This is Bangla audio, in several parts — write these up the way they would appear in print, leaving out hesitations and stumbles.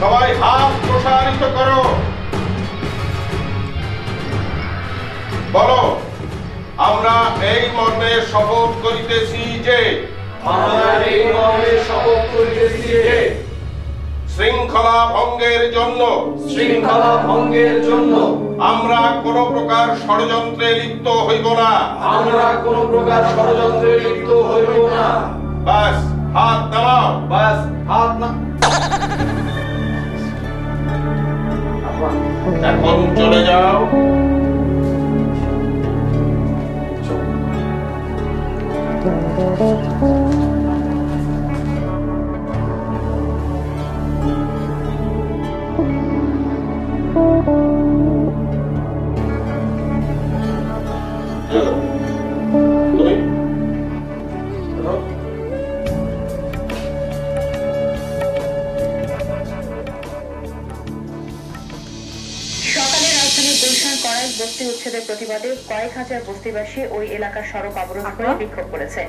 সবাই হাত প্রসারিত করো। বলো, আমরা এই মর্মে শপথ করিতেছি যে শৃঙ্খলা ভঙ্গের জন্য আমরা কোন প্রকার ষড়যন্ত্রে লিপ্ত হইব না। বাস, হাত নামাও। এখন চলে যাও। বস্তি উচ্ছেদের প্রতিবাদে কয়েক হাজার বস্তিবাসী ওই এলাকার সড়ক অবরোধ করে বিক্ষোভ করেছে।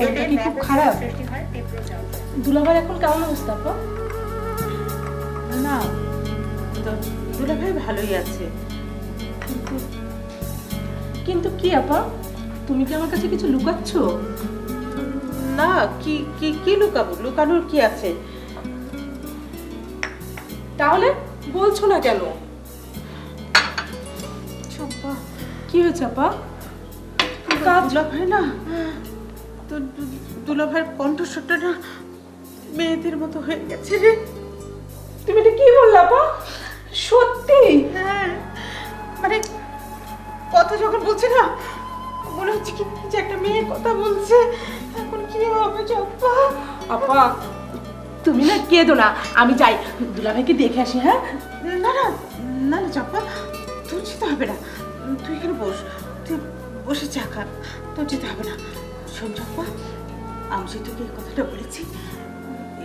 এতে খুব খারাপ সৃষ্টি হয় তীব্র যানজট। দুলাভাই এখন কেমন অবস্থা আপা? না, দুলাভাই ভালোই আছে। কিন্তু কি আপা, তুমি কি আমার কাছে কিছু লুকাচ্ছ? না, কি কি কি লুকাবো? লুকানোর কি আছে? তাহলে বলছো না কেন? কি হয়েছে আপা? দুলাভাই না, তো দুলাভাইয়ের কণ্ঠস্বরটা না মেয়েদের মতো হয়ে গেছে রে। তুমি এটা কি বললে আপা? সত্যি? হ্যাঁ, মানে কথা যখন বলছে না মনে হচ্ছে কি যে একটা মেয়ের কথা বলছে। এখন কি হবে চম্পা? আপা তুমি না কেঁদো না, আমি যাই দুলাভাইকে দেখে আসি। হ্যাঁ, না না না না চম্পা, তোর যেতে হবে না। তুই এখানে বস, তুই বসে চা খা, তোর যেতে হবে না। শোন চম্পা, আমি যে তোকে এই কথাটা বলেছি,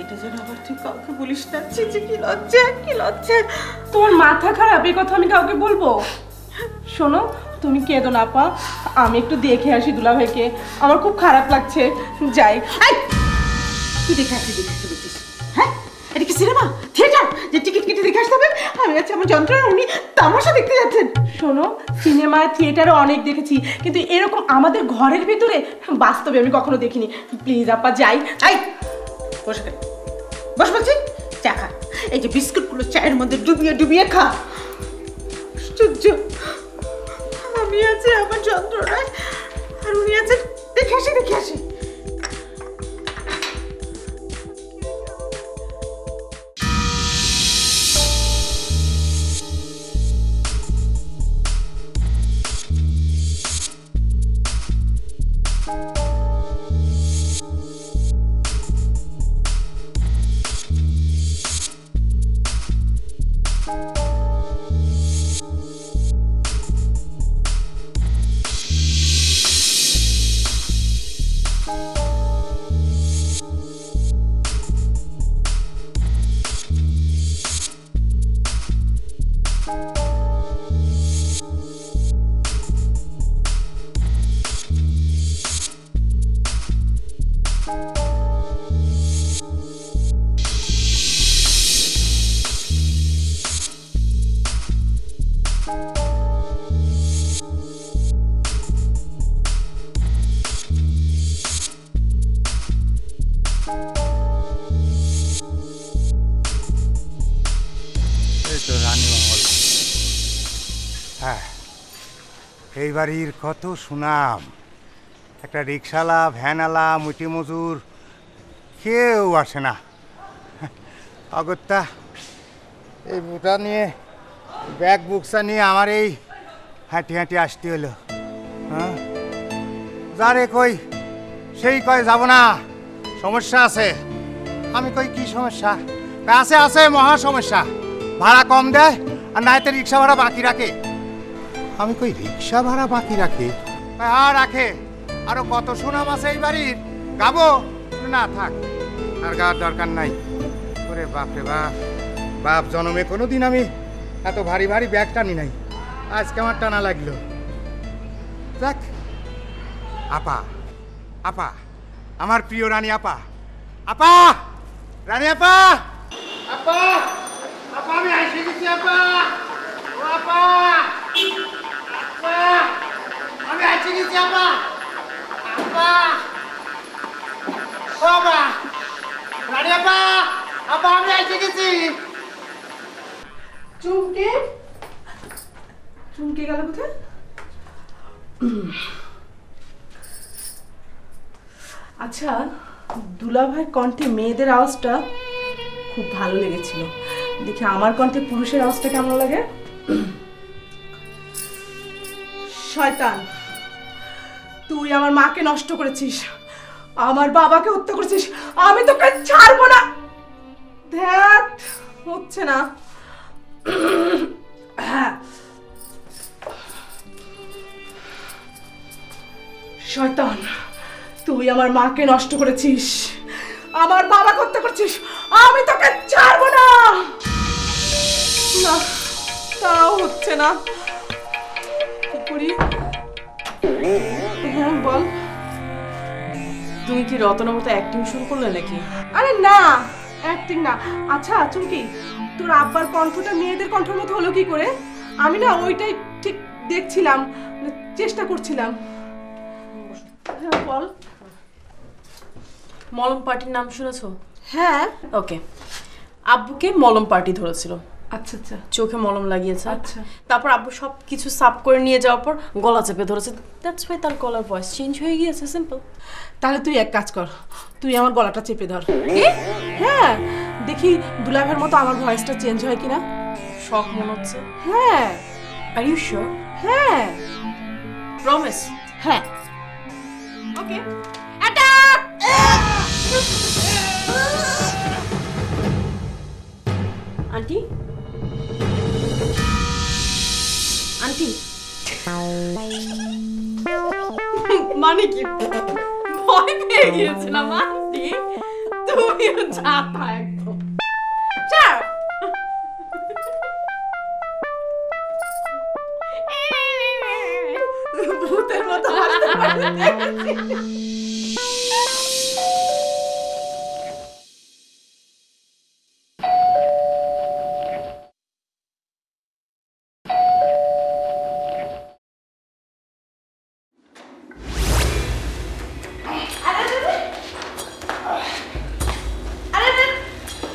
এটা যেন আবার তুই কাউকে বলিস না। যে কি লজ্জা, কি লজ্জা। তোমার মাথা খারাপ? এই কথা আমি কাউকে বলবো? শোনো, তুমি কেঁদো না আপা, আমি একটু দেখে আসি দুলাভাইকে, আমার খুব খারাপ লাগছে। যাই। তুই দেখে আসতে বলছিস? হ্যাঁ, এটা কি সিনেমা থিয়েটার যে টিকিট কেটে দেখে আসতে হবে? আমি আছি আমার যন্ত্রণা, উনি তামাশা দেখতে যাচ্ছেন। শোনো, সিনেমা থিয়েটারে অনেক দেখেছি, কিন্তু এরকম আমাদের ঘরের ভিতরে বাস্তবে আমি কখনো দেখিনি। প্লিজ আপা যাই। বসে বস বলছি, চা খা। এই যে বিস্কুটগুলো চায়ের মধ্যে ডুবিয়ে ডুবিয়ে খা। আশ্চর্য, আমি আছি আমার যন্ত্রণায় আর উনি আছেন দেখে আসি দেখে আসি। হ্যাঁ, এই বাড়ির কত সুনাম। একটা রিক্সাওয়ালা, ভ্যানওয়ালা, মুটি মজুর কেউ আসে না। অগত্যা এই বুটা নিয়ে, ব্যাগ বুকসা নিয়ে আমার এই হাঁটি হাঁটি আসতে হলো। হ্যাঁ, যারে কই সেই কয় যাব না, সমস্যা আছে। আমি কই কি সমস্যা? আছে আছে মহা সমস্যা, ভাড়া কম দেয় আর নাইতে রিক্সা ভাড়া বাকি রাখে। আমি কই রিক্সা ভাড়া বাকি রাখে? আর রাখে। আরো কত সুনাম আছে এই বাড়ির, গাবো না? থাক, আর গাওয়ার দরকার নাই। ওরে বাপরে বাপ, বাপ জন্মে কোনোদিন আমি এত ভারী ভারী ব্যাগ টানি নাই, আজকে আমার টানা লাগলো। দেখ আপা, আপা আমার প্রিয় রানী আপা, আপা রানী আপা, আপা চুমকি চুমকি গেল কোথায়? আচ্ছা, দুলাভাইয়ের কণ্ঠে মেয়েদের আওয়াজটা খুব ভালো লেগেছিল। দেখি আমার কণ্ঠে পুরুষের আওয়াজটা কেমন লাগে। শয়তান, তুই আমার মাকে নষ্ট করেছিস, আমার বাবাকে হত্যা করেছিস, আমি তোকে ছাড়বো না। ধ্যাত, হচ্ছে না। শয়তান, তুই আমার মাকে নষ্ট করেছিস, আমার বাবাকে হত্যা করছিস, আমি তোকে ছাড়বো না। না, তাও হচ্ছে না। কি করি? হ্যাঁ বল। তুমি কি রতনের মতো অ্যাক্টিং শুরু করলে নাকি? আরে না, অ্যাক্টিং না। আচ্ছা চুমকি, তোর আব্বার কণ্ঠটা মেয়েদের কণ্ঠের মতো হলো কি করে? আমি না ওইটাই ঠিক দেখছিলাম, চেষ্টা করছিলাম। হ্যাঁ বল। মলম পার্টির নাম শুনেছো? হ্যাঁ। ওকে, আব্বুকে মলম পার্টি ধরেছিল, আচ্ছা আচ্ছা চোখে মলম লাগিয়েছে। আচ্ছা। তারপর আব্বু সব কিছু সাফ করে নিয়ে যাওয়ার পর গলা চেপে ধরেছে। দ্যাটস ওয়াই তার গলার ভয়েস চেঞ্জ হয়ে গিয়েছে, সিম্পল। তাহলে তুই এক কাজ কর, তুই আমার গলাটা চেপে ধর। হ্যাঁ, দেখি দুলাভের মতো আমার ভয়েসটা চেঞ্জ হয় কিনা। শখ মনে হচ্ছে। হ্যাঁ। Are you sure? হ্যাঁ। প্রমিস? হ্যাঁ। ওকে। আন্টি, আন্টি, মানে কি ভয় পেয়ে গিয়েছিলাম আন্টি? তুমিও যাতা একদম। চল। ভূতের মতো হাসতে পারতে।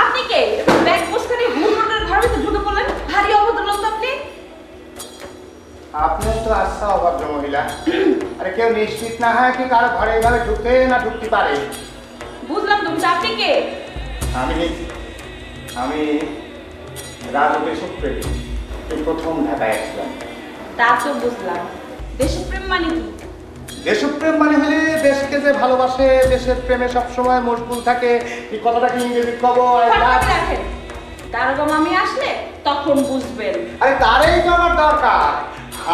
আপনি কে? ব্যাগ বসখানে হুড়মুড়ের ঘরের ভিতর ঢুকে পড়লেন, ভারী অভদ্র লোক তো আপনি। আপনার তো আচ্ছা অভদ্র মহিলা। আরে কেউ নিশ্চিত না হয় কি কারো ঘরে এইভাবে ঢুকতে না ঢুকতে পারে। বুঝলাম তো, কিন্তু আপনি কে? আমি আমি রাজু দেশপ্রেমী, এই প্রথম ঢাকায় আসলাম। তা তো বুঝলাম। দেশপ্রেম মানে কি? দেশপ্রেম মানে হলে দেশকে যে ভালোবাসে, দেশের প্রেমে সবসময় মশগুল থাকে, এই কথাটাকে ইংরেজি কব। ফটাফট রাখেন, দারোগা মামি আসলে তখন বুঝবেন। আরে তারই তো আমার দরকার।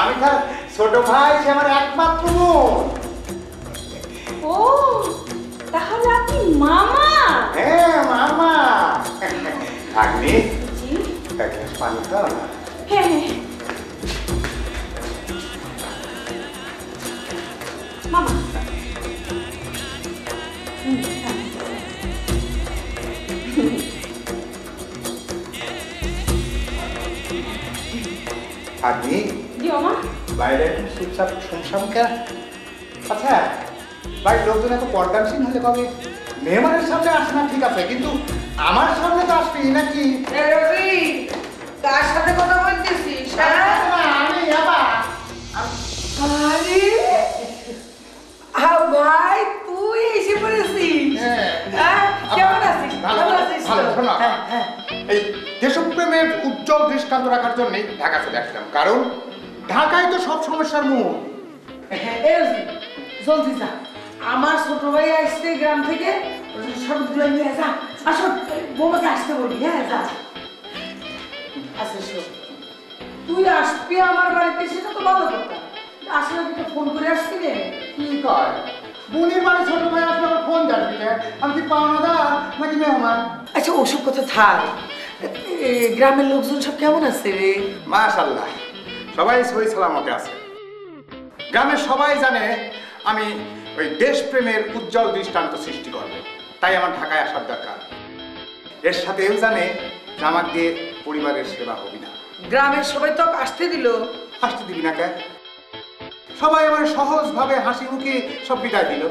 আমি তার ছোট ভাই, সে আমার একমাত্র বোন। ও, তাহলে আপনি মামা? হ্যাঁ মামা। আপনি জি। এক গ্লাস পানি তো? হ্যাঁ হ্যাঁ। মামা। আপনি জি মামা। বাইরে এখন চুপচাপ শুনশাম কেন? আচ্ছা, বাড়ির লোকজন এত পর্দানসীন হলে কবে? মেহমানের সামনে আসে না ঠিক আছে, কিন্তু আমার সামনে তো আসবি নাকি? কার সাথে কথা বলতেছিস? আমি আবার আরে ভাই, তুই এসে পড়েছিস? কেমন আছিস? ভালো ভালো আছিস তো? ভালো, শোনো। হ্যাঁ। এই দেশপ্রেমের উজ্জ্বল দৃষ্টান্ত রাখার জন্যই ঢাকা চলে আসলাম, কারণ ঢাকায় তো সব সমস্যার মূল। জলদি যা, আমার ছোট ভাই আসছে গ্রাম থেকে, সবগুলো নিয়ে যা। আসো, বৌমাকে আসতে বলি। হ্যাঁ যা। আচ্ছা শোন, তুই আসবি আমার বাড়িতে, সেটা তো ভালো কথা। আসলে তুই ফোন করে আসবি রে? কি কয় বোনের বাড়ি ছোট ভাই আসলে আমার ফোন যাচ্ছি, আমি কি পাওনাদার নাকি মেহমান? আচ্ছা ওসব কথা থাক, গ্রামের লোকজন সব কেমন আছে রে? মাশাআল্লাহ, সবাই সহি সালামতে আছে। গ্রামের সবাই জানে আমি ওই দেশপ্রেমের উজ্জ্বল দৃষ্টান্ত সৃষ্টি করব, তাই আমার ঢাকায় আসার দরকার। এর সাথে এও জানে যে আমার দিয়ে পরিবারের সেবা হবি না। গ্রামের সবাই তো আসতে দিল। আসতে দিবি না কেন? সবাই আমার সহজভাবে হাসি মুখে সব বিদায় দিল।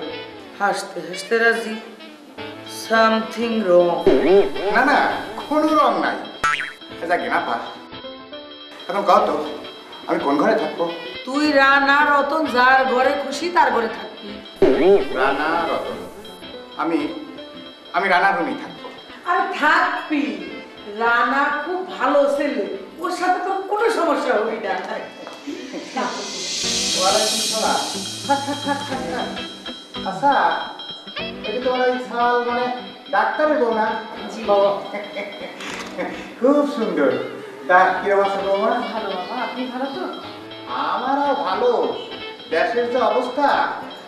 হাসতে হাসতে রাজি, সামথিং রং। না না, কোনো রং নাই। যাকে না পা এখন কত আমি কোন ঘরে থাকবো? তুই রানা রতন যার ঘরে খুশি তার ঘরে থাকবি। রানা রতন, আমি আমি রানা রুমই থাকবো। আর থাকবি, রানা খুব ভালো ছেলে, ওর সাথে তোর কোনো সমস্যা হবে না। ওয়ালাইকুম সালাম। আচ্ছা, এটা তোমার ওই ছাল মানে ডাক্তারের বউ না? জি বাবা। খুব সুন্দর। তা কিরকম আছে বৌমা? ভালো বাবা, আপনি ভালো তো? আমারও ভালো। দেশের যে অবস্থা,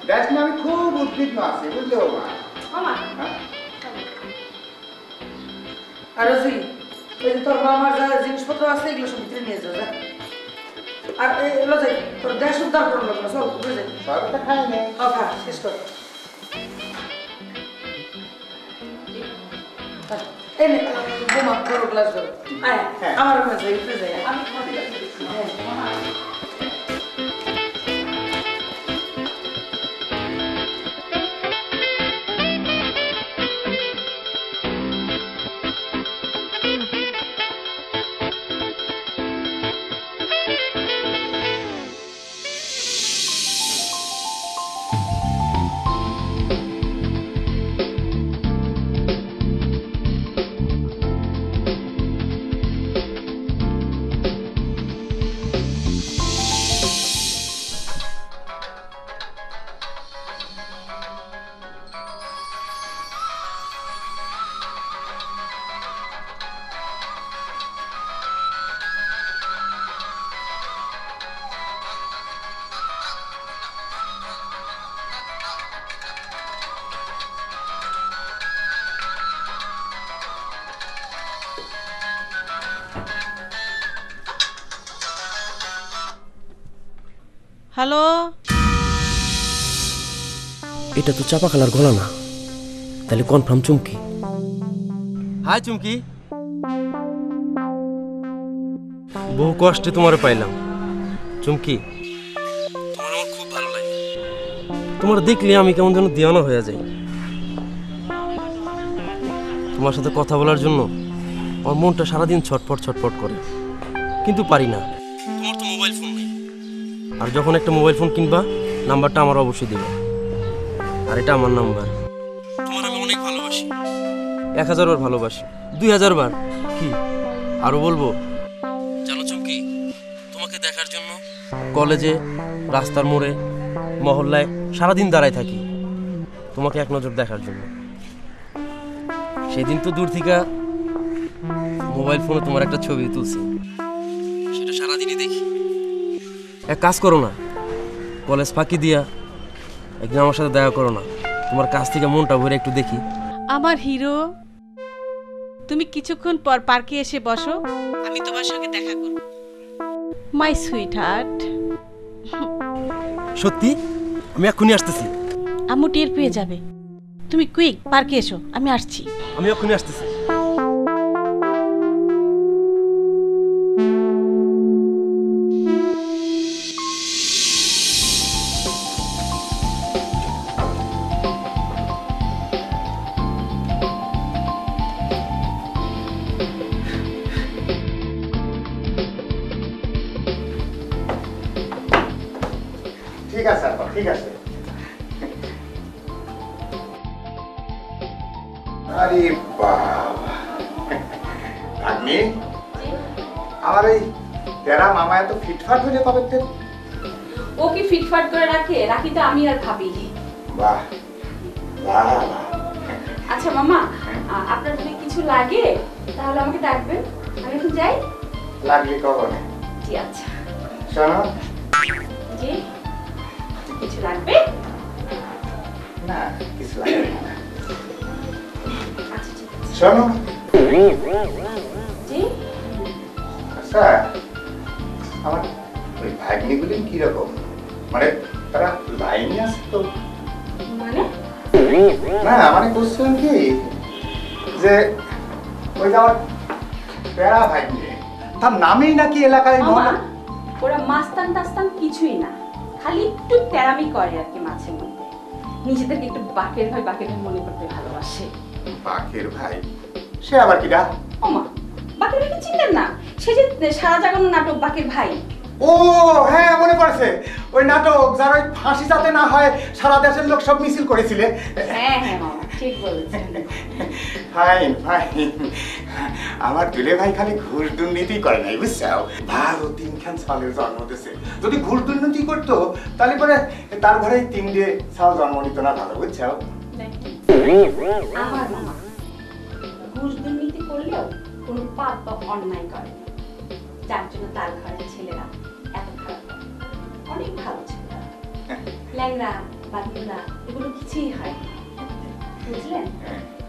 দেশ নিয়ে আমি খুব উদ্বিগ্ন আছি, বুঝলে বৌমা? মামা হ্যাঁ? আর রোজি, এই যে তোর মামার যা জিনিসপত্র আছে এগুলো সব ভিতরে নিয়ে যা, যা। আর এগুলো যাই, তোর দেশ উদ্ধার করো লাগলো, চল ঘুরে যাই। সবটা খাই নেই। খা, শেষ কর। এই নে, বোমা, বড় গ্লাস ধরো। আয়, হ্যাঁ। আমার রুমে যাই, উঠে যাই। আমি হ্যালো, এটা তো চাপা খালার গলা না, তাহলে কনফার্ম চুমকি। হাই চুমকি, বহু কষ্টে তোমারে পাইলাম। চুমকি, তোমার আমার খুব ভালো লাগে। তোমার দেখলে আমি কেমন যেন দিওয়ানা হয়ে যাই। তোমার সাথে কথা বলার জন্য আমার মনটা সারাদিন ছটফট ছটফট করে, কিন্তু পারি না। তোমার তো মোবাইল ফোন নেই, আর যখন একটা মোবাইল ফোন কিনবা নাম্বারটা আমার অবশ্যই দিবা। আর এটা আমার নাম্বার। তোমার আমি অনেক ভালোবাসি, 1000 বার ভালোবাসি, 2000 বার কি আরো বলবো। জানো চুমকি, তোমাকে দেখার জন্য কলেজে, রাস্তার মোড়ে, মহল্লায় সারাদিন দাঁড়ায় থাকি তোমাকে এক নজর দেখার জন্য। সেদিন তো দূর থেকে মোবাইল ফোনে তোমার একটা ছবি তুলছি, সেটা সারাদিনই দেখি। এক কাজ করো না, কলেজ ফাঁকি দিয়া একদিন আমার সাথে দেখা করো না, তোমার কাছ থেকে মনটা ভরে একটু দেখি। আমার হিরো, তুমি কিছুক্ষণ পর পার্কে এসে বসো, আমি তোমার সঙ্গে দেখা করব। My sweet heart. সত্যি? আমি এক্ষুনি আসতেছি। আম্মু টের পেয়ে যাবে। তুমি কুইক পার্কে এসো, আমি আসছি। আমি এক্ষুনি আসতেছি। ঠিক আছে আপা, ঠিক আছে। আরে বাবা, ভাগ্নি, আমার এই তেরা মামা এত ফিটফাট হয়ে কবে থেকে? ও কি ফিটফাট করে রাখে? রাখি তো আমি আর ভাবি। বাহ বাহ বাহ। আচ্ছা মামা, আপনার যদি কিছু লাগে তাহলে আমাকে ডাকবেন, আমি এখন যাই। লাগলি কখন? জি আচ্ছা। শোনো, জি, কিছু লাগবে? না কিছু লাগবে না। আচ্ছা ঠিক আছে। শোনো, জি, আচ্ছা আমার ওই ভাগ্নিগুলি কিরকম, মানে তারা লাইনে আছে তো? মানে না মানে বলছিলাম কি যে ওই যে আমার প্যারা ভাগ্নি, তার নামেই নাকি এলাকায় মামা, মহল্লা। ওরা মাস্তান টাস্তান কিছুই না, খালি একটু তেরামি করে আর কি, মাঝে মধ্যে নিজেদেরকে একটু বাকের ভাই মনে করতে ভালোবাসে। বাকের ভাই? সে আবার কিরা? ওমা, বাকির ভাইকে চিনলেন না? সে যে সারা জাগানো নাটক বাকির ভাই। ও হ্যাঁ, মনে পড়ছে, ওই নাটক যার ওই ফাঁসি যাতে না হয় সারা দেশের লোক সব মিছিল করেছিলে। হ্যাঁ হ্যাঁ মামা, ঠিক বলেছেন। Fine fine. আমার দুলে ভাই খালি ঘুষ দুর্নীতি করে নাই, বুঝছো? ভালো তিনখান সালের জন্ম দিয়েছে। যদি ঘুষ দুর্নীতি করতো তাহলে পরে তার ঘরে 3 সাল জন্ম নিত না, ভালো, বুঝছো? আমার মামা ঘুষ দুর্নীতি করলেও কোনো পাপ বা অন্যায় করে, যার জন্য তার ঘরের ছেলেরা এত খারাপ হয়। অনেক ভালো ছেলেরা, ল্যাংড়া বাদুলা এগুলো কিছুই হয় না, বুঝলেন?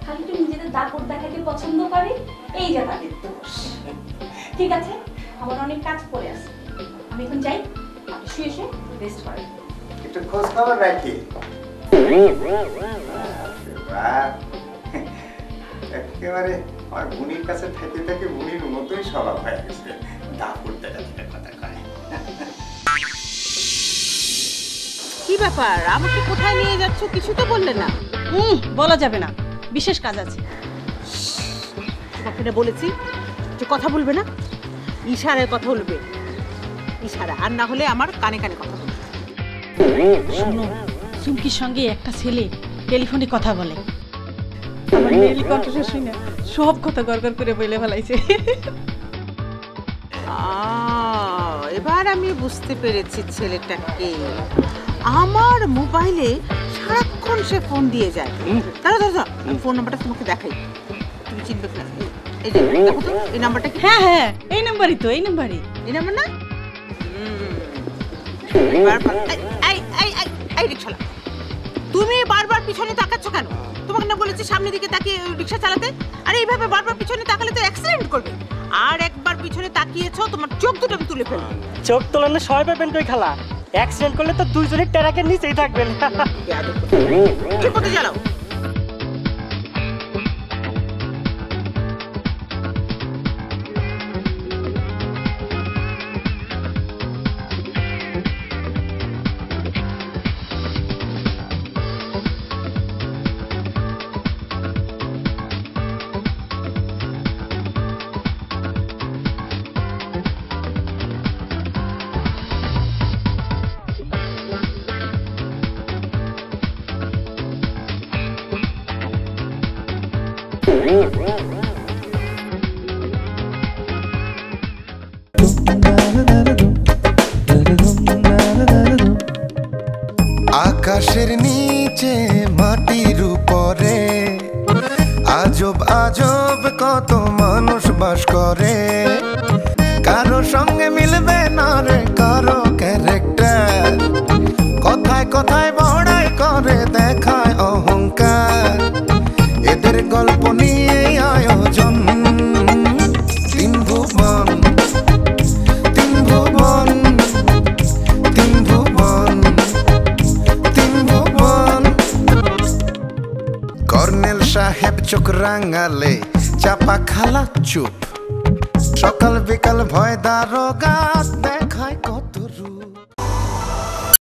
খালি একটু নিজেদের দাপট দেখাকে পছন্দ করে, এই যে তাদের দোষ। ঠিক আছে, আমার অনেক কাজ পড়ে আছে, আমি এখন যাই। আপনি শুয়ে শুয়ে রেস্ট করেন। একটু খোঁজ খবর রাখি। একেবারে আমার বুনির কাছে থেকে থেকে বুনির মতোই স্বভাব হয়ে গেছে, দাপুর দেখা কথা কয়। কি ব্যাপার, আমাকে কোথায় নিয়ে যাচ্ছ কিছু তো বললে না? বলা যাবে না, বিশেষ কাজ আছে। তোমাকে বলেছি যে কথা বলবে না, ইশারায় কথা বলবে, ইশারা, আর না হলে আমার কানে কানে কথা বলবে। শোনো, চুমকির সঙ্গে একটা ছেলে টেলিফোনে কথা বলে, আমার মেয়ের কণ্ঠটা শুনে সব কথা গড়গড় করে বলে ফেলাইছে। এবার আমি বুঝতে পেরেছি ছেলেটাকে। আমার মোবাইলে সারাক্ষণ সে ফোন দিয়ে যায়। দাঁড়া, ফোন নাম্বারটা তোমাকে দেখাই, তুমি চিনবে না। এই যে দেখো তো, এই নাম্বারটা কি? হ্যাঁ হ্যাঁ, এই নাম্বারই তো, এই নাম্বারই। এই নাম্বার না? রিক্সাওয়ালা, তুমি বারবার পিছনে তাকাচ্ছ কেন? তোমাকে না বলেছি সামনের দিকে তাকিয়ে রিক্সা চালাতে? আর এইভাবে বারবার পিছনে তাকালে তো অ্যাক্সিডেন্ট করবে। আর একবার পিছনে তাকিয়েছো, তোমার চোখ দুটো আমি তুলে ফেলবো। চোখ তোলানো সবাই পাবেন কই খালা? অ্যাক্সিডেন্ট করলে তো দুইজনের ট্রাকের নিচেই থাকবেন। ঠিক মতো চালাও। আকাশের নিচে মাটির উপরে আজব আজব কত মানুষ বাস করে। কারো সঙ্গে মিলবে না রে কারো ক্যারেক্টার, কথায় কথায় বড়াই করে দেখায় অহংকার। এদের গল্প নিয়ে আয়োজন তিন ভুবন, তিন ভুবন, তিন ভুবন, তিন ভুবন। কর্নেল সাহেব চোখ রাঙালে চাপা খালা চুপ, সকাল বিকাল ভয় দারোগা।